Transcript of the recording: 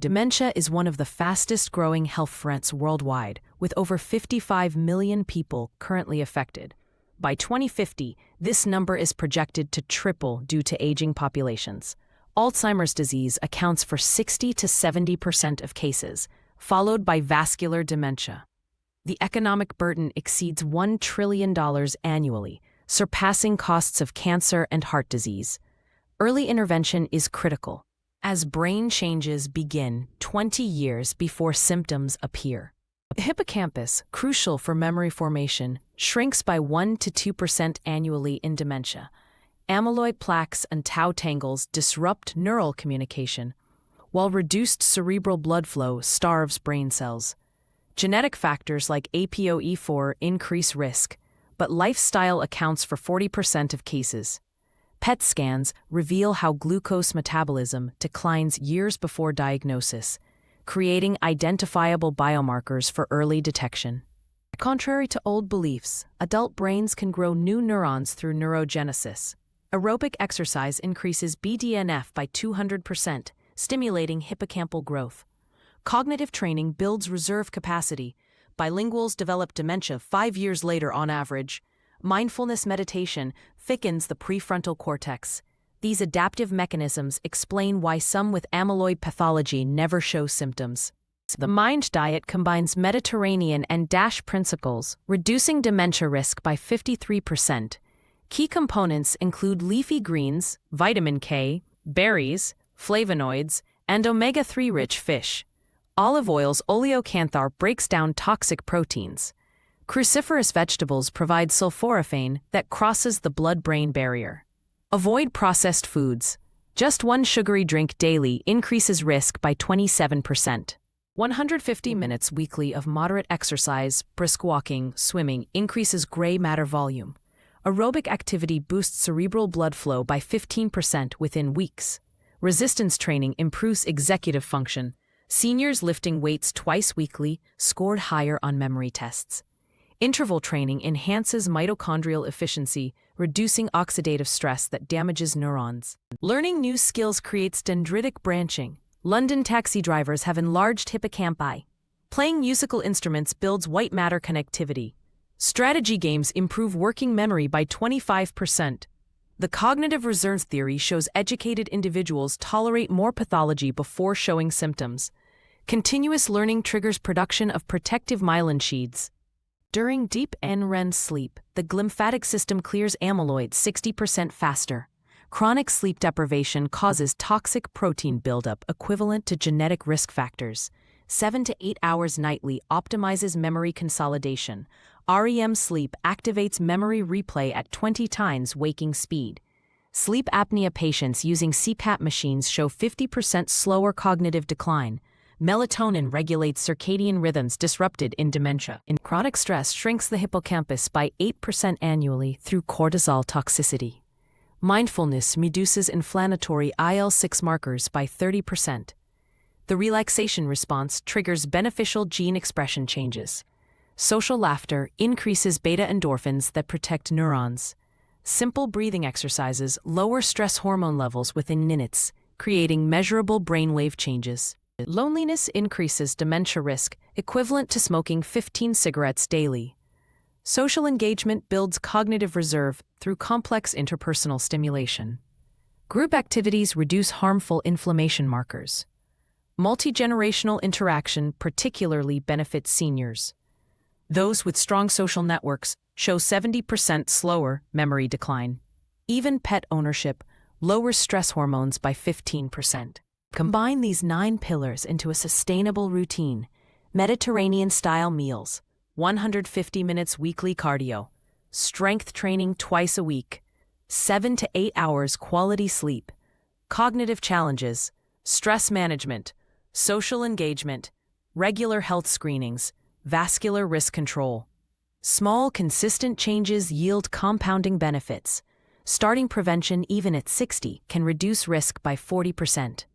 Dementia is one of the fastest-growing health threats worldwide, with over 55 million people currently affected. By 2050, this number is projected to triple due to aging populations. Alzheimer's disease accounts for 60 to 70% of cases, followed by vascular dementia. The economic burden exceeds $1 trillion annually, surpassing costs of cancer and heart disease. Early intervention is critical, as brain changes begin 20 years before symptoms appear. The hippocampus, crucial for memory formation, shrinks by 1 to 2% annually in dementia. Amyloid plaques and tau tangles disrupt neural communication, while reduced cerebral blood flow starves brain cells. Genetic factors like APOE4 increase risk, but lifestyle accounts for 40% of cases. PET scans reveal how glucose metabolism declines years before diagnosis, creating identifiable biomarkers for early detection. Contrary to old beliefs, adult brains can grow new neurons through neurogenesis. Aerobic exercise increases BDNF by 200%, stimulating hippocampal growth. Cognitive training builds reserve capacity. Bilinguals develop dementia 5 years later on average. Mindfulness meditation thickens the prefrontal cortex. These adaptive mechanisms explain why some with amyloid pathology never show symptoms. The MIND diet combines Mediterranean and DASH principles, reducing dementia risk by 53%. Key components include leafy greens, vitamin K, berries, flavonoids, and omega-3 rich fish. Olive oil's oleocanthar breaks down toxic proteins. Cruciferous vegetables provide sulforaphane that crosses the blood-brain barrier. Avoid processed foods. Just one sugary drink daily increases risk by 27%. 150 minutes weekly of moderate exercise, brisk walking, swimming, increases gray matter volume. Aerobic activity boosts cerebral blood flow by 15% within weeks. Resistance training improves executive function. Seniors lifting weights twice weekly scored higher on memory tests. Interval training enhances mitochondrial efficiency, reducing oxidative stress that damages neurons. Learning new skills creates dendritic branching. London taxi drivers have enlarged hippocampi. Playing musical instruments builds white matter connectivity. Strategy games improve working memory by 25%. The cognitive reserve theory shows educated individuals tolerate more pathology before showing symptoms. Continuous learning triggers production of protective myelin sheaths. During deep NREM sleep, the glymphatic system clears amyloid 60% faster. Chronic sleep deprivation causes toxic protein buildup equivalent to genetic risk factors. 7 to 8 hours nightly optimizes memory consolidation. REM sleep activates memory replay at 20 times waking speed. Sleep apnea patients using CPAP machines show 50% slower cognitive decline. Melatonin regulates circadian rhythms disrupted in dementia. Chronic stress shrinks the hippocampus by 8% annually through cortisol toxicity. Mindfulness reduces inflammatory IL-6 markers by 30%. The relaxation response triggers beneficial gene expression changes. Social laughter increases beta endorphins that protect neurons. Simple breathing exercises lower stress hormone levels within minutes, creating measurable brainwave changes. Loneliness increases dementia risk, equivalent to smoking 15 cigarettes daily. Social engagement builds cognitive reserve through complex interpersonal stimulation. Group activities reduce harmful inflammation markers. Multi-generational interaction particularly benefits seniors. Those with strong social networks show 70% slower memory decline. Even pet ownership lowers stress hormones by 15%. Combine these 9 pillars into a sustainable routine. Mediterranean-style meals, 150 minutes weekly cardio, strength training twice a week, 7 to 8 hours quality sleep, cognitive challenges, stress management, social engagement, regular health screenings, vascular risk control. Small, consistent changes yield compounding benefits. Starting prevention even at 60 can reduce risk by 40%.